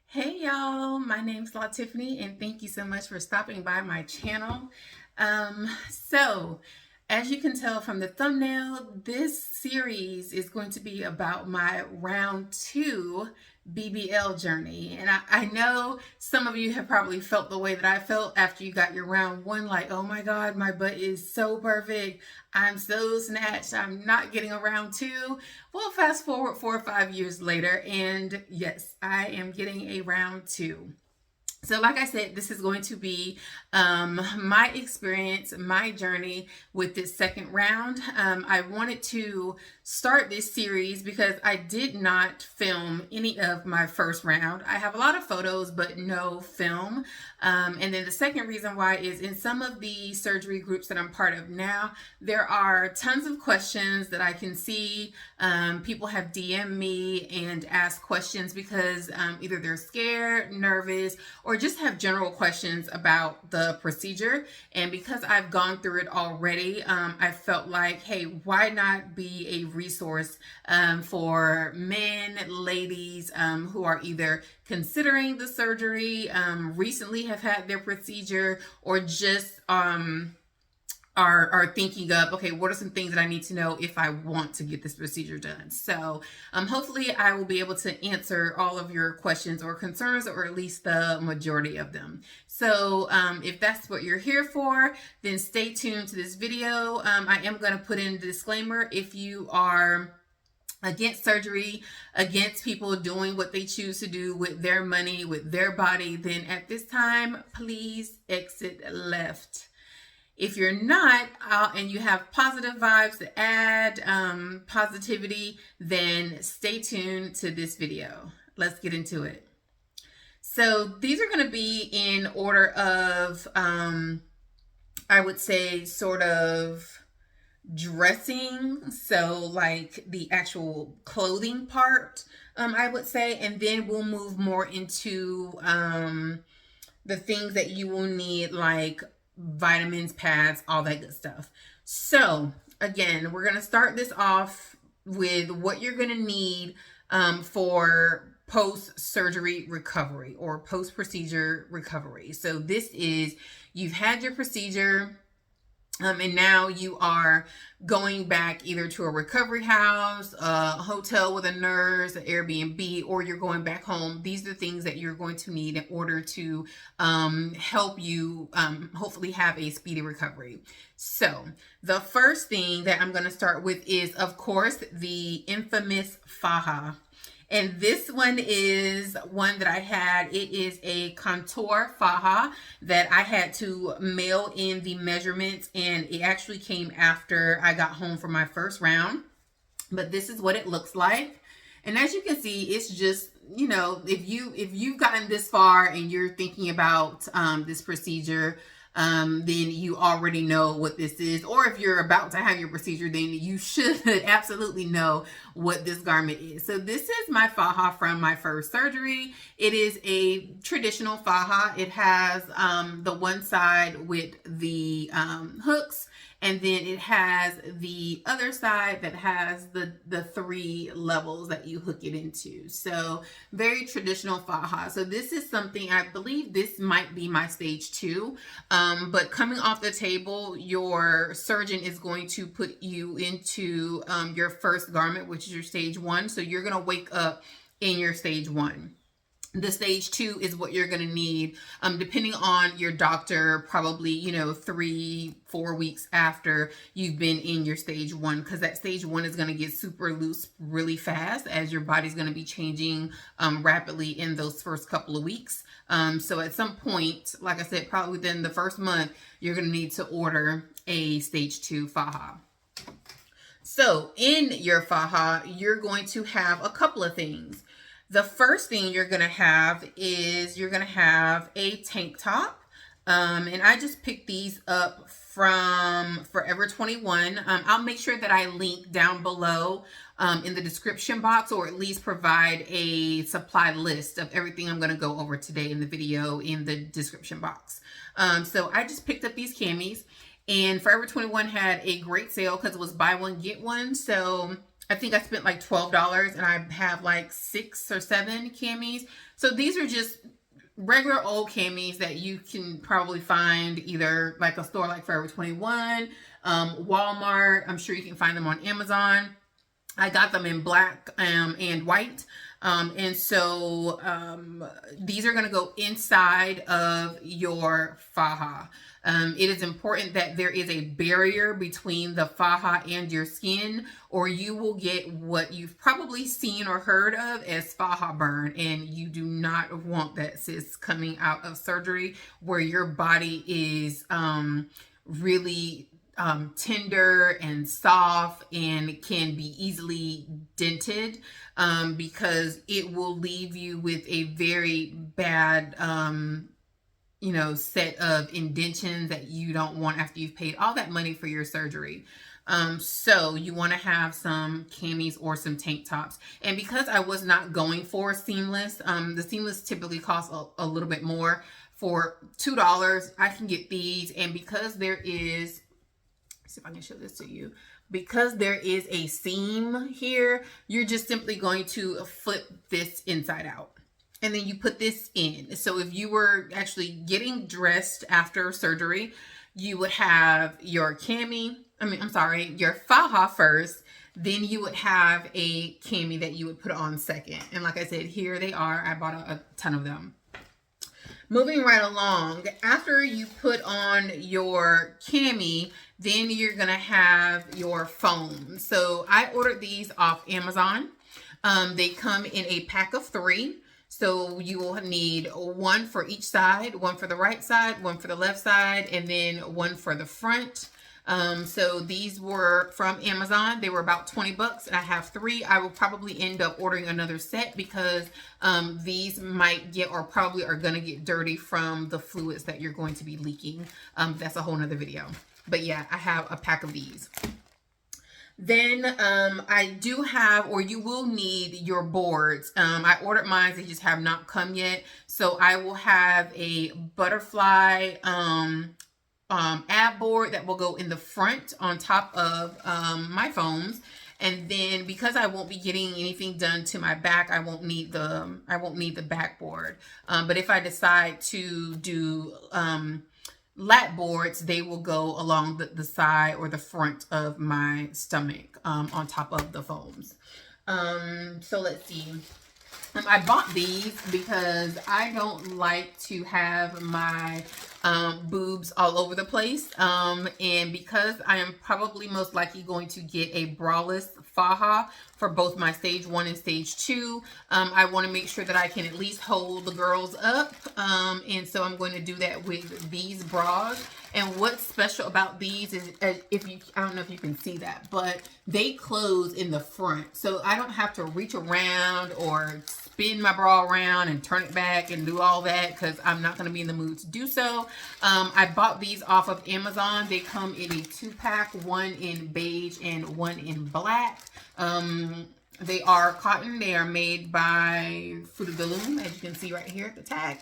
Hey y'all, my name's Tiffany, and thank you so much for stopping by my channel. So as you can tell from the thumbnail, this series is going to be about my round 2 BBL journey. And I know some of you have probably felt the way that I felt after you got your round 1, like, oh my God, my butt is so perfect. I'm so snatched. I'm not getting a round 2. Well, fast forward 4 or 5 years later, and yes, I am getting a round 2. So like I said, this is going to be my experience, my journey with this second round. I wanted to start this series because I did not film any of my first round. I have a lot of photos, but no film. And then the second reason why is in some of the surgery groups that I'm part of now, there are tons of questions that I can see. People have DM'd me and asked questions because either they're scared, nervous, or just have general questions about the procedure. And because I've gone through it already, I felt like, hey, why not be a resource for men, ladies who are either considering the surgery, recently have had their procedure, or just are thinking of, okay, what are some things that I need to know if I want to get this procedure done? So hopefully I will be able to answer all of your questions or concerns, or at least the majority of them. So if that's what you're here for, then stay tuned to this video. I am going to put in a disclaimer. If you are against surgery, against people doing what they choose to do with their money, with their body, then at this time, please exit left. If you're not, and you have positive vibes to add, positivity, then stay tuned to this video. Let's get into it. So these are going to be in order of, I would say, sort of dressing. So like the actual clothing part, I would say, and then we'll move more into the things that you will need, like vitamins, pads, all that good stuff. So again, we're going to start this off with what you're going to need for post-surgery recovery or post-procedure recovery. So this is, you've had your procedure, and now you are going back either to a recovery house, a hotel with a nurse, an Airbnb, or you're going back home. These are the things that you're going to need in order to help you hopefully have a speedy recovery. So the first thing that I'm going to start with is, of course, the infamous faja. And this one is one that I had. It is a contour faja that I had to mail in the measurements, and it actually came after I got home from my first round. But this is what it looks like. And as you can see, it's just, you know, if you've gotten this far and you're thinking about this procedure, then you already know what this is. Or if you're about to have your procedure, then you should absolutely know what this garment is. So this is my faja from my first surgery. It is a traditional faja. It has the one side with the hooks, and then it has the other side that has the 3 levels that you hook it into. So very traditional faja. So this is something, I believe this might be my stage 2. But coming off the table, your surgeon is going to put you into your first garment, which is your stage 1. So you're going to wake up in your stage 1. The stage 2 is what you're going to need, depending on your doctor, probably, 3-4 weeks after you've been in your stage 1, because that stage 1 is going to get super loose really fast as your body's going to be changing rapidly in those first couple of weeks. So at some point, like I said, probably within the first month, you're going to need to order a stage 2 faja. So in your faja, you're going to have a couple of things. The first thing you're going to have is you're going to have a tank top. And I just picked these up from Forever 21. I'll make sure that I link down below in the description box, or at least provide a supply list of everything I'm going to go over today in the video in the description box. So I just picked up these Camis, and Forever 21 had a great sale because it was buy one, get one. So I think I spent like $12 and I have like 6 or 7 camis. So these are just regular old camis that you can probably find either like a store like Forever 21, Walmart. I'm sure you can find them on Amazon. I got them in black and white. And so these are going to go inside of your faja. It is important that there is a barrier between the faja and your skin, or you will get what you've probably seen or heard of as faja burn, and you do not want that, sis, coming out of surgery where your body is really tender and soft and can be easily dented, because it will leave you with a very bad set of indentions that you don't want after you've paid all that money for your surgery. So you want to have some camis or some tank tops. And because I was not going for seamless, the seamless typically costs a little bit more. For $2, I can get these. And because there is, let's see if I can show this to you. Because there is a seam here, you're just simply going to flip this inside out. And then you put this in. So if you were actually getting dressed after surgery, you would have your your faja first. Then you would have a cami that you would put on second. And like I said, here they are. I bought a ton of them. Moving right along, after you put on your cami, then you're going to have your foam. So I ordered these off Amazon. They come in a pack of 3. So you will need one for each side, one for the right side, one for the left side, and then one for the front. So these were from Amazon. They were about 20 bucks, and I have 3. I will probably end up ordering another set because these might get, or probably are going to get dirty from the fluids that you're going to be leaking. That's a whole nother video. But yeah, I have a pack of these. Then I do have, or you will need your boards. I ordered mine, they just have not come yet. So I will have a butterfly ab board that will go in the front on top of my foams. And then because I won't be getting anything done to my back, I won't need the backboard. But if I decide to do lat boards, they will go along the side or the front of my stomach on top of the foams. So let's see. I bought these because I don't like to have my boobs all over the place. And because I am probably most likely going to get a braless faja for both my stage 1 and stage 2, I want to make sure that I can at least hold the girls up. And so I'm going to do that with these bras. And what's special about these is, I don't know if you can see that, but they close in the front. So I don't have to reach around or spin my bra around and turn it back and do all that because I'm not going to be in the mood to do so. I bought these off of Amazon. They come in a 2-pack, one in beige and one in black. They are cotton. They are made by Fruit of the Loom, as you can see right here at the tag.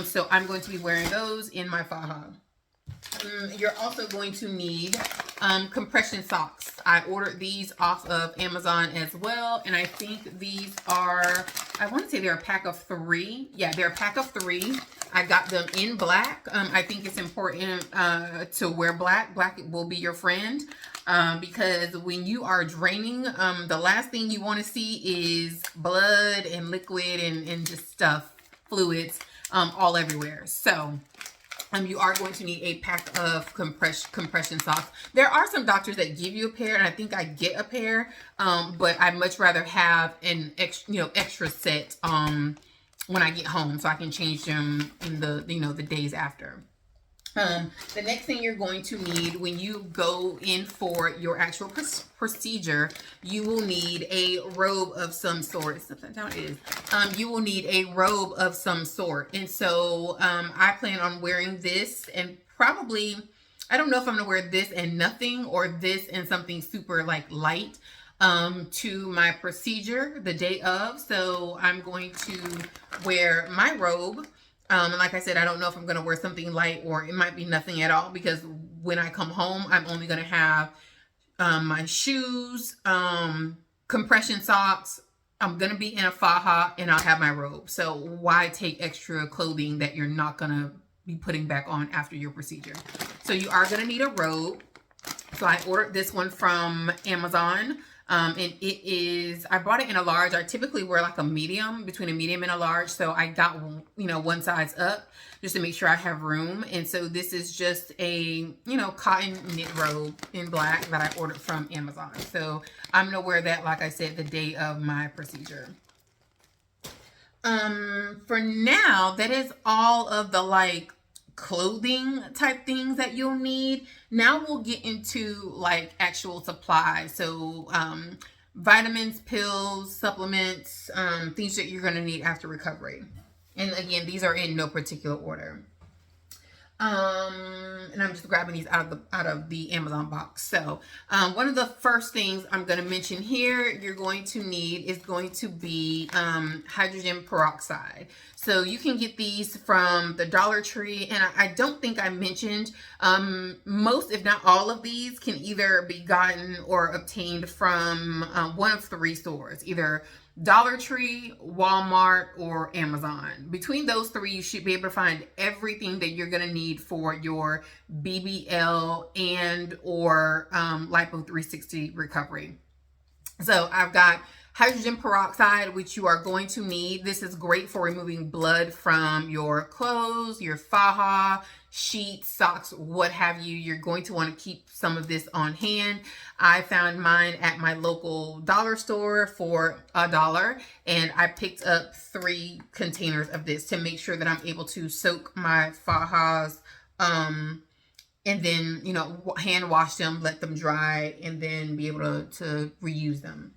So I'm going to be wearing those in my faja. You're also going to need compression socks. I ordered these off of Amazon as well, and I think these are, I want to say they're a pack of 3. Yeah, they're a pack of 3. I got them in black. I think it's important to wear black. Black will be your friend, because when you are draining, the last thing you want to see is blood and liquid and just stuff, fluids, all everywhere. So you are going to need a pack of compression socks. There are some doctors that give you a pair, and I think I get a pair, but I'd much rather have an extra set when I get home, so I can change them in the days after. The next thing you're going to need when you go in for your actual procedure, you will need a robe of some sort. You will need a robe of some sort. And so I plan on wearing this, and probably, I don't know if I'm going to wear this and nothing, or this and something super light to my procedure the day of. So I'm going to wear my robe. And like I said, I don't know if I'm going to wear something light, or it might be nothing at all, because when I come home, I'm only going to have my shoes, compression socks. I'm going to be in a faja and I'll have my robe. So why take extra clothing that you're not going to be putting back on after your procedure? So you are going to need a robe. So I ordered this one from Amazon. And it is, I bought it in a large. I typically wear like a medium, between a medium and a large. So I got, you know, one size up just to make sure I have room. And so this is just a, you know, cotton knit robe in black that I ordered from Amazon. So I'm going to wear that, like I said, the day of my procedure. For now, that is all of the like clothing type things that you'll need. Now we'll get into like actual supplies. So vitamins, pills, supplements, things that you're going to need after recovery. And again, these are in no particular order. And I'm just grabbing these out of the Amazon box. So one of the first things I'm going to mention here you're going to need is going to be hydrogen peroxide. So you can get these from the Dollar Tree, and I don't think I mentioned most, if not all of these, can either be gotten or obtained from one of three stores, either Dollar Tree, Walmart, or Amazon. Between those three, you should be able to find everything that you're going to need for your BBL and or Lipo360 recovery. So I've got hydrogen peroxide, which you are going to need. This is great for removing blood from your clothes, your faja, sheets, socks, what have you. You're going to want to keep some of this on hand. I found mine at my local dollar store for $1, and I picked up 3 containers of this to make sure that I'm able to soak my fajas, and then, you know, hand wash them, let them dry, and then be able to reuse them.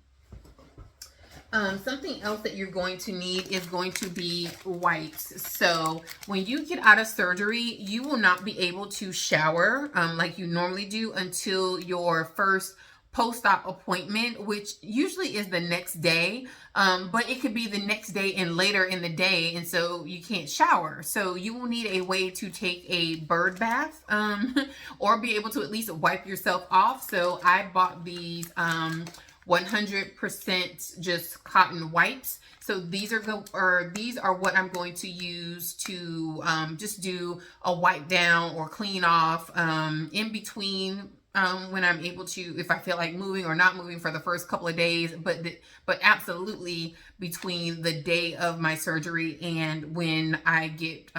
Something else that you're going to need is going to be wipes. So when you get out of surgery, you will not be able to shower like you normally do until your first post-op appointment, which usually is the next day, but it could be the next day and later in the day, and so you can't shower. So you will need a way to take a bird bath or be able to at least wipe yourself off. So I bought these 100% just cotton wipes. So these are what I'm going to use to just do a wipe down or clean off in between when I'm able to, if I feel like moving or not moving for the first couple of days, but absolutely between the day of my surgery and when I get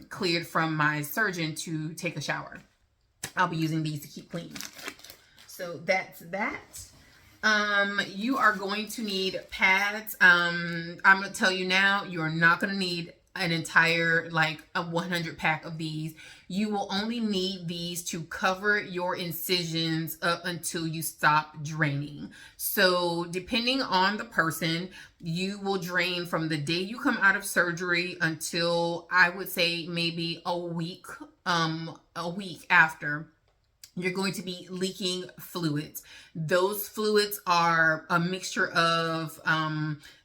cleared from my surgeon to take a shower. I'll be using these to keep clean. So that's that. You are going to need pads. I'm going to tell you now, you are not going to need an entire, like a 100 pack of these. You will only need these to cover your incisions up until you stop draining. So depending on the person, you will drain from the day you come out of surgery until, I would say, maybe a week after. You're going to be leaking fluids. Those fluids are a mixture of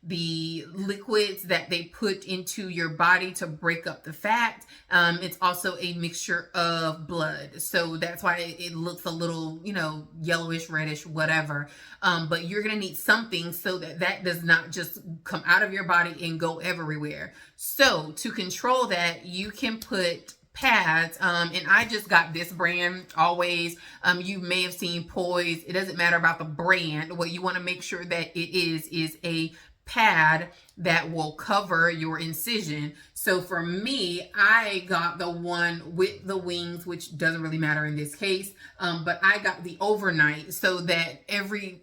the liquids that they put into your body to break up the fat. It's also a mixture of blood. So that's why it looks a little, you know, yellowish, reddish, whatever. But you're going to need something so that that does not just come out of your body and go everywhere. So to control that, you can put pads, and I just got this brand always. You may have seen Poise. It doesn't matter about the brand. What you want to make sure that it is a pad that will cover your incision. So for me, I got the one with the wings, which doesn't really matter in this case, but I got the overnight so that every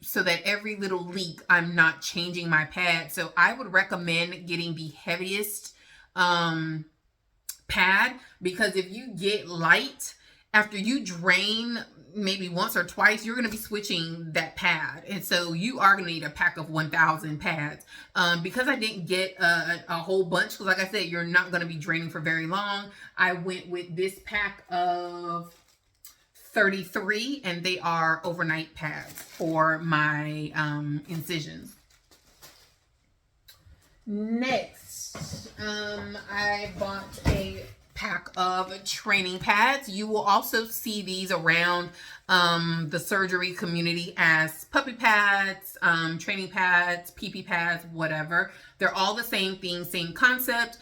little leak, I'm not changing my pad. So I would recommend getting the heaviest pad, because if you get light after you drain maybe once or twice, you're going to be switching that pad, and so you are going to need a pack of 1,000 pads. Because I didn't get a whole bunch, because like I said, you're not going to be draining for very long, I went with this pack of 33, and they are overnight pads for my incisions. Next, I bought a pack of training pads. You will also see these around the surgery community as puppy pads, training pads, pee-pee pads, whatever. They're all the same thing, same concept.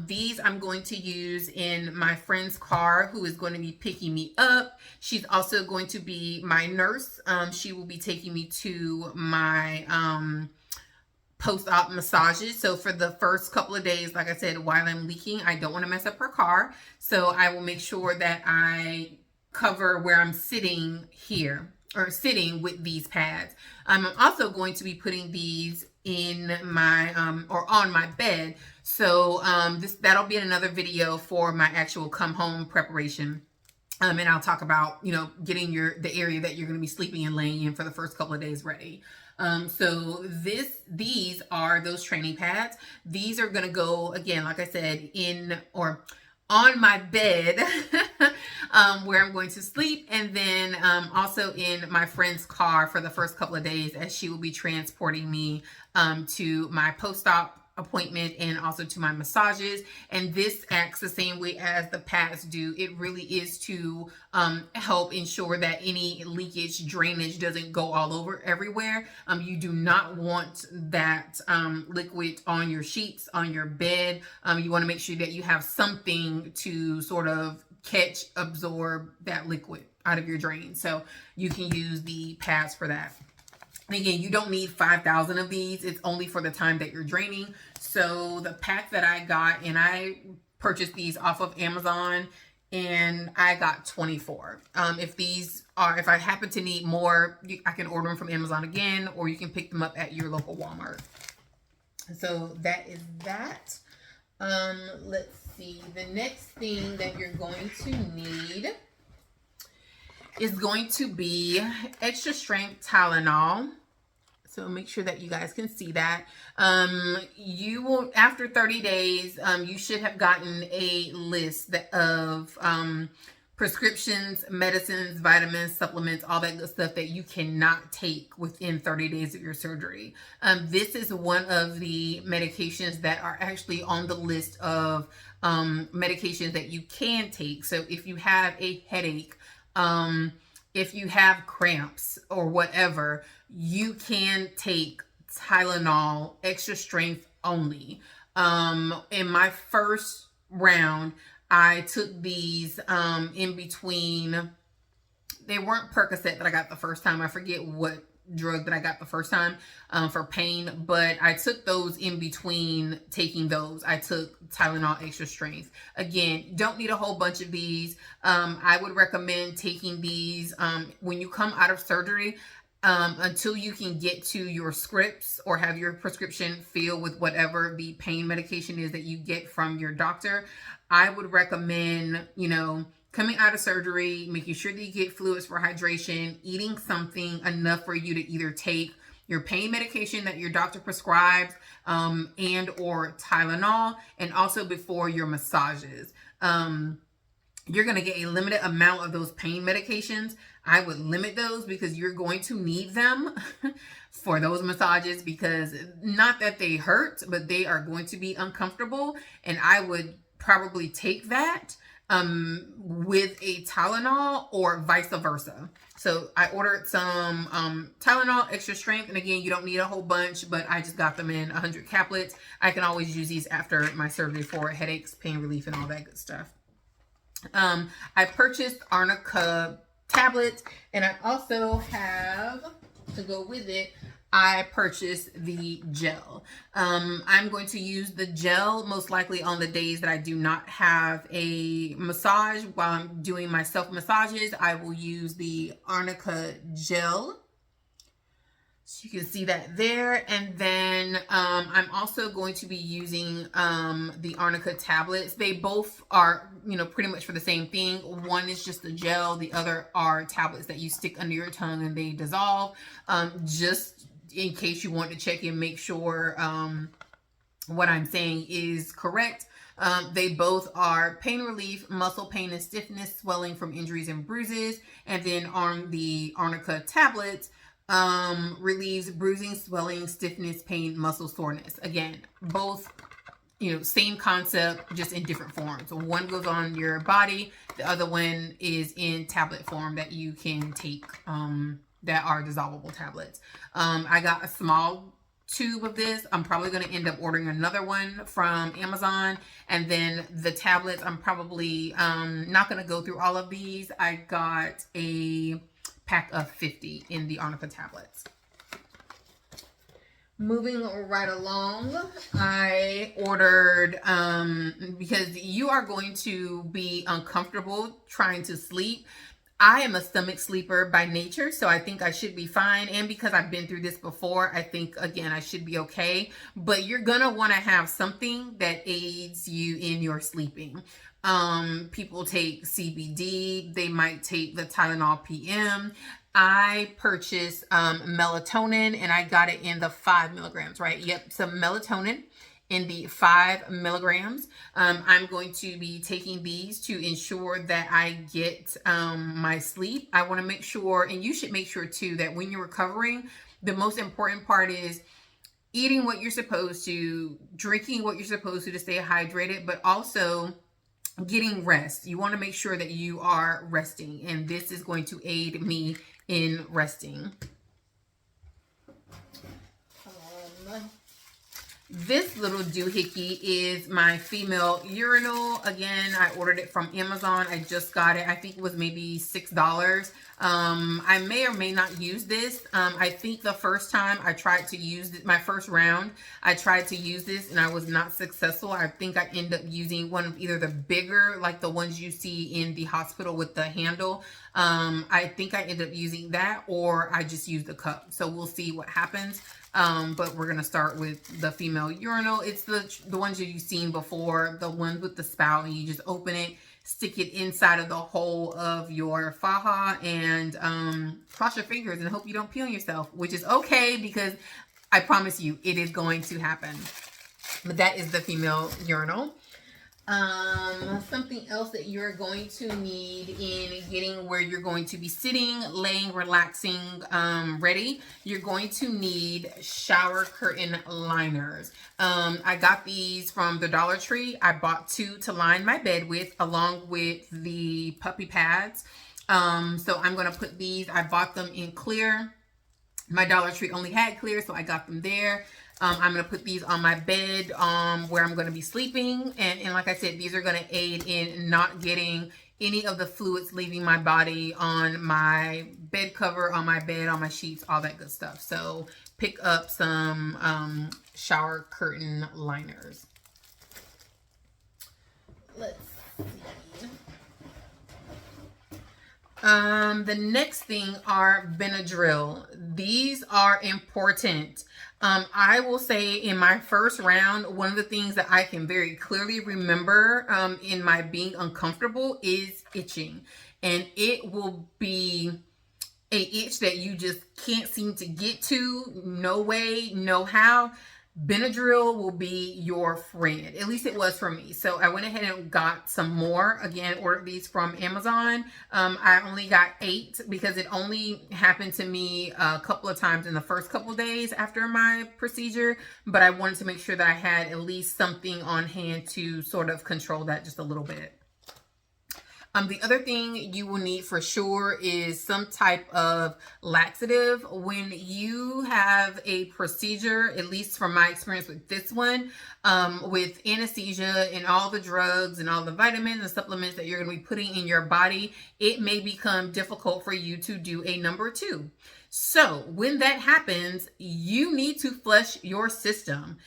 These I'm going to use in my friend's car who is going to be picking me up. She's also going to be my nurse. She will be taking me to my post-op massages. So for the first couple of days, like I said, while I'm leaking, I don't want to mess up her car. So I will make sure that I cover where I'm sitting here, or sitting with these pads. I'm also going to be putting these in my or on my bed. So that'll be in another video for my actual come home preparation. And I'll talk about, you know, getting the area that you're going to be sleeping and laying in for the first couple of days ready. So these are those training pads. These are going to go, again, like I said, in or on my bed where I'm going to sleep, and then also in my friend's car for the first couple of days as she will be transporting me to my post-op appointment and also to my massages. And this acts the same way as the pads do. It really is to help ensure that any leakage, drainage doesn't go all over everywhere. You do not want that liquid on your sheets, on your bed. You want to make sure that you have something to sort of catch, absorb that liquid out of your drain. So you can use the pads for that. And again, you don't need 5,000 of these. It's only for the time that you're draining. So the pack that I got, and I purchased these off of Amazon, and I got 24. If I happen to need more, I can order them from Amazon again, or you can pick them up at your local Walmart. So that is that. Let's see. The next thing that you're going to need is going to be extra strength Tylenol. So make sure that you guys can see that. You will, after 30 days, you should have gotten a list of prescriptions, medicines, vitamins, supplements, all that good stuff that you cannot take within 30 days of your surgery. This is one of the medications that are actually on the list of medications that you can take. So if you have a headache, if you have cramps or whatever, you can take Tylenol extra strength only. In my first round, I took these in between. They weren't Percocet that I got the first time. I forget what drug that I got the first time for pain, but I took those in between taking those. I took Tylenol extra strength. Again, don't need a whole bunch of these. I would recommend taking these when you come out of surgery until you can get to your scripts or have your prescription filled with whatever the pain medication is that you get from your doctor. I would recommend, you know, coming out of surgery, making sure that you get fluids for hydration, eating something enough for you to either take your pain medication that your doctor prescribes and or Tylenol, and also before your massages. You're going to get a limited amount of those pain medications. I would limit those because you're going to need them for those massages, because not that they hurt, but they are going to be uncomfortable. And I would probably take that with a Tylenol or vice versa. So I ordered some Tylenol extra strength, and again, you don't need a whole bunch, but I just got them in 100 caplets. I can always use these after my surgery for headaches, pain relief, and all that good stuff. I purchased Arnica tablets, and I also have, to go with it, I purchased the gel. I'm going to use the gel most likely on the days that I do not have a massage. While I'm doing my self massages, I will use the Arnica gel. So you can see that there. And then I'm also going to be using the Arnica tablets. They both are, you know, pretty much for the same thing. One is just the gel. The other are tablets that you stick under your tongue and they dissolve. Just in case you want to check and make sure what I'm saying is correct. They both are pain relief, muscle pain and stiffness, swelling from injuries and bruises. And then on the Arnica tablets, relieves bruising, swelling, stiffness, pain, muscle soreness. Again, both same concept, just in different forms. So one goes on your body, the other one is in tablet form that you can take, that are dissolvable tablets. I got a small tube of this. I'm probably going to end up ordering another one from Amazon. And then the tablets, I'm probably not going to go through all of these. I got a pack of 50 in the Arnica tablets. Moving right along, I ordered, because you are going to be uncomfortable trying to sleep. I am a stomach sleeper by nature, so I think I should be fine. And because I've been through this before, I think, again, I should be okay. But you're going to want to have something that aids you in your sleeping. People take CBD. They might take the Tylenol PM. I purchased melatonin, and I got it in the 5 milligrams, right? Yep, some melatonin in the 5 milligrams. I'm going to be taking these to ensure that I get my sleep. I want to make sure, and you should make sure too, that when you're recovering, the most important part is eating what you're supposed to, drinking what you're supposed to stay hydrated, but also getting rest. You want to make sure that you are resting, and this is going to aid me in resting. This little doohickey is my female urinal. Again, I ordered it from Amazon. I just got it. I think it was maybe $6. I may or may not use this. I think the first time I tried to use it, my first round, I tried to use this and I was not successful. I think I ended up using one of either the bigger, like the ones you see in the hospital with the handle. I think I ended up using that, or I just used the cup. So we'll see what happens. But we're going to start with the female urinal. It's the ones that you've seen before, the ones with the spout, and you just open it, stick it inside of the hole of your faja, and cross your fingers and hope you don't pee on yourself, which is okay because I promise you it is going to happen. But that is the female urinal. Something else that you're going to need in getting where you're going to be sitting, laying, relaxing, ready, you're going to need shower curtain liners. I got these from the Dollar Tree. I bought 2 to line my bed with, along with the puppy pads. So I'm going to put these, I bought them in clear. My Dollar Tree only had clear, so I got them there. I'm going to put these on my bed where I'm going to be sleeping. And like I said, these are going to aid in not getting any of the fluids leaving my body on my bed cover, on my bed, on my sheets, all that good stuff. So pick up some shower curtain liners. Let's see. The next thing are Benadryl. These are important. I will say in my first round, one of the things that I can very clearly remember in my being uncomfortable is itching. And it will be a itch that you just can't seem to get to. No way, no how. Benadryl will be your friend. At least it was for me. So I went ahead and got some more. Again, ordered these from Amazon. I only got 8 because it only happened to me a couple of times in the first couple of days after my procedure. But I wanted to make sure that I had at least something on hand to sort of control that just a little bit. The other thing you will need for sure is some type of laxative. When you have a procedure, at least from my experience with this one, with anesthesia and all the drugs and all the vitamins and supplements that you're going to be putting in your body, it may become difficult for you to do a number 2. So when that happens, you need to flush your system.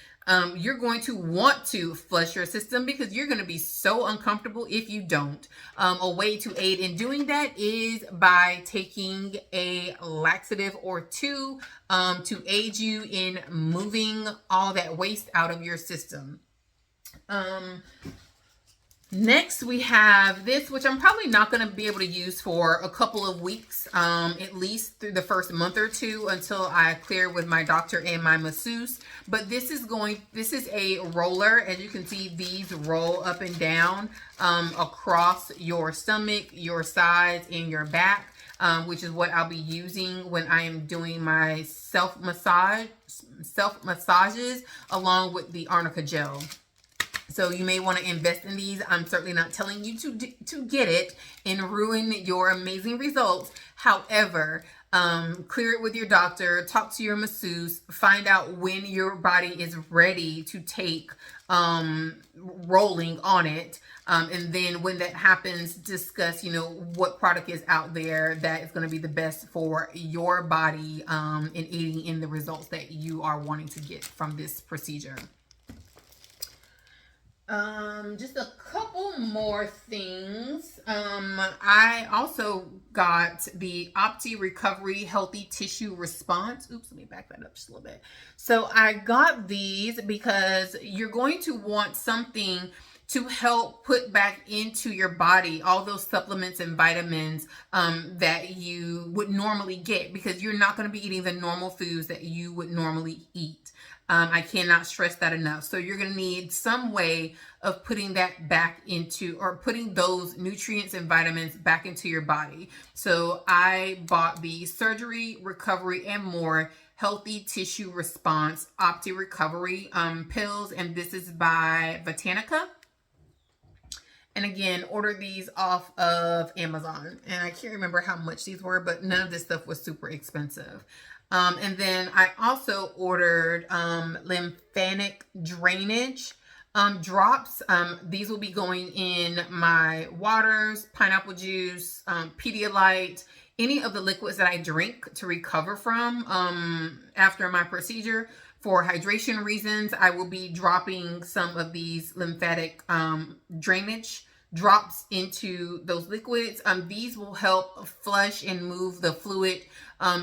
You're going to want to flush your system because you're going to be so uncomfortable if you don't. A way to aid in doing that is by taking a laxative or 2 to aid you in moving all that waste out of your system. Next, we have this, which I'm probably not going to be able to use for a couple of weeks, at least through the first month or 2 until I clear with my doctor and my masseuse. But this is a roller. As you can see, these roll up and down across your stomach, your sides, and your back, which is what I'll be using when I am doing my self massages along with the Arnica gel. So you may want to invest in these. I'm certainly not telling you to get it and ruin your amazing results. However, clear it with your doctor, talk to your masseuse, find out when your body is ready to take rolling on it. And then when that happens, discuss, what product is out there that is going to be the best for your body and aiding in the results that you are wanting to get from this procedure. Just a couple more things. I also got the Opti Recovery Healthy Tissue Response. Oops, let me back that up just a little bit. So I got these because you're going to want something to help put back into your body all those supplements and vitamins that you would normally get, because you're not going to be eating the normal foods that you would normally eat. I cannot stress that enough. So you're going to need some way of putting that back into, or putting those nutrients and vitamins back into your body. So I bought the Surgery, Recovery, and More Healthy Tissue Response Opti Recovery pills. And this is by Botanica. And again, order these off of Amazon. And I can't remember how much these were, but none of this stuff was super expensive. And then I also ordered Lymphatic Drainage drops. These will be going in my waters, pineapple juice, Pedialyte, any of the liquids that I drink to recover from after my procedure. For hydration reasons, I will be dropping some of these lymphatic drainage drops into those liquids. These will help flush and move the fluid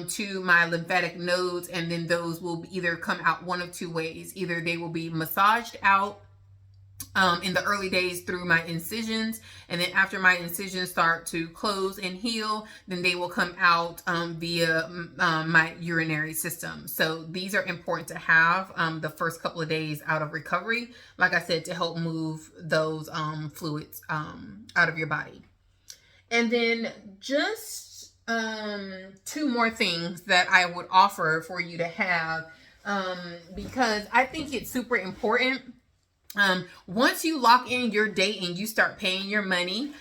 to my lymphatic nodes, and then those will either come out one of two ways. Either they will be massaged out in the early days through my incisions, and then after my incisions start to close and heal, then they will come out via my urinary system. So these are important to have the first couple of days out of recovery, like I said, to help move those fluids out of your body. And then just two more things that I would offer for you to have, because I think it's super important. Once you lock in your date and you start paying your money,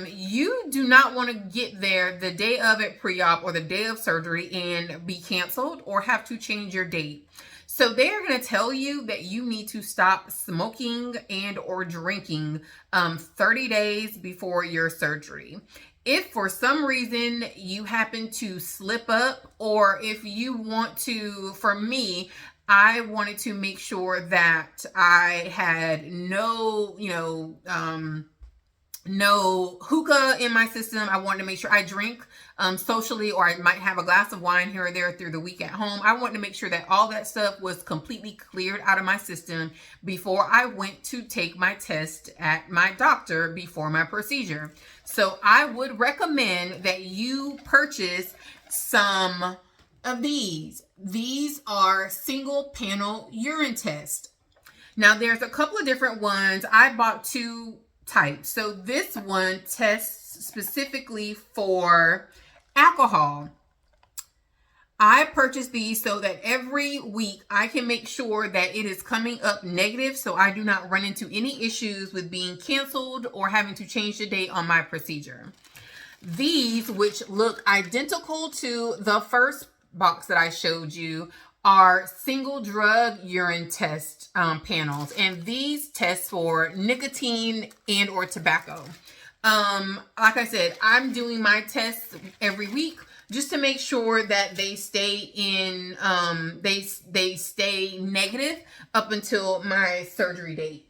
you do not want to get there the day of it pre-op or the day of surgery and be canceled or have to change your date. So they are going to tell you that you need to stop smoking and or drinking 30 days before your surgery. If for some reason you happen to slip up, or if you want to, for me, I wanted to make sure that I had no hookah in my system. I wanted to make sure I drink socially, or I might have a glass of wine here or there through the week at home. I wanted to make sure that all that stuff was completely cleared out of my system before I went to take my test at my doctor before my procedure. So I would recommend that you purchase some of these. These are single panel urine tests. Now there's a couple of different ones. I bought two types. So this one tests specifically for alcohol. I purchased these so that every week I can make sure that it is coming up negative, so I do not run into any issues with being canceled or having to change the date on my procedure. These, which look identical to the first box that I showed you, are single drug urine test panels, and these test for nicotine and or tobacco. Like I said, I'm doing my tests every week just to make sure that they stay in they stay negative up until my surgery date.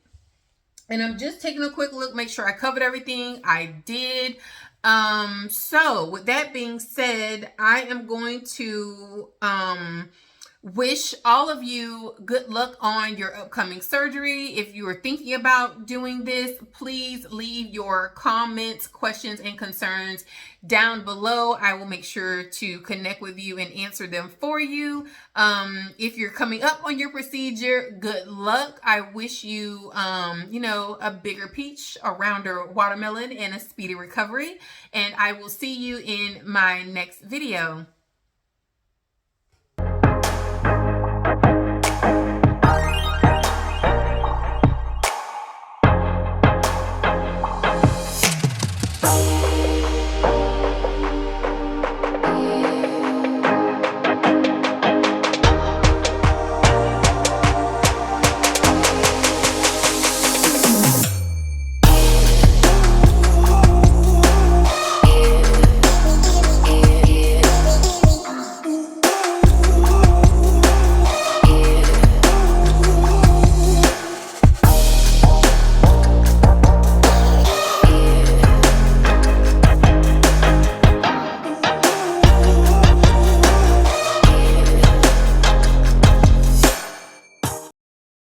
And I'm just taking a quick look, make sure I covered everything. I did. So with that being said, I am going to wish all of you good luck on your upcoming surgery. If you are thinking about doing this, please leave your comments, questions, and concerns down below. I will make sure to connect with you and answer them for you. If you're coming up on your procedure, good luck. I wish you, a bigger peach, a rounder watermelon, and a speedy recovery. And I will see you in my next video.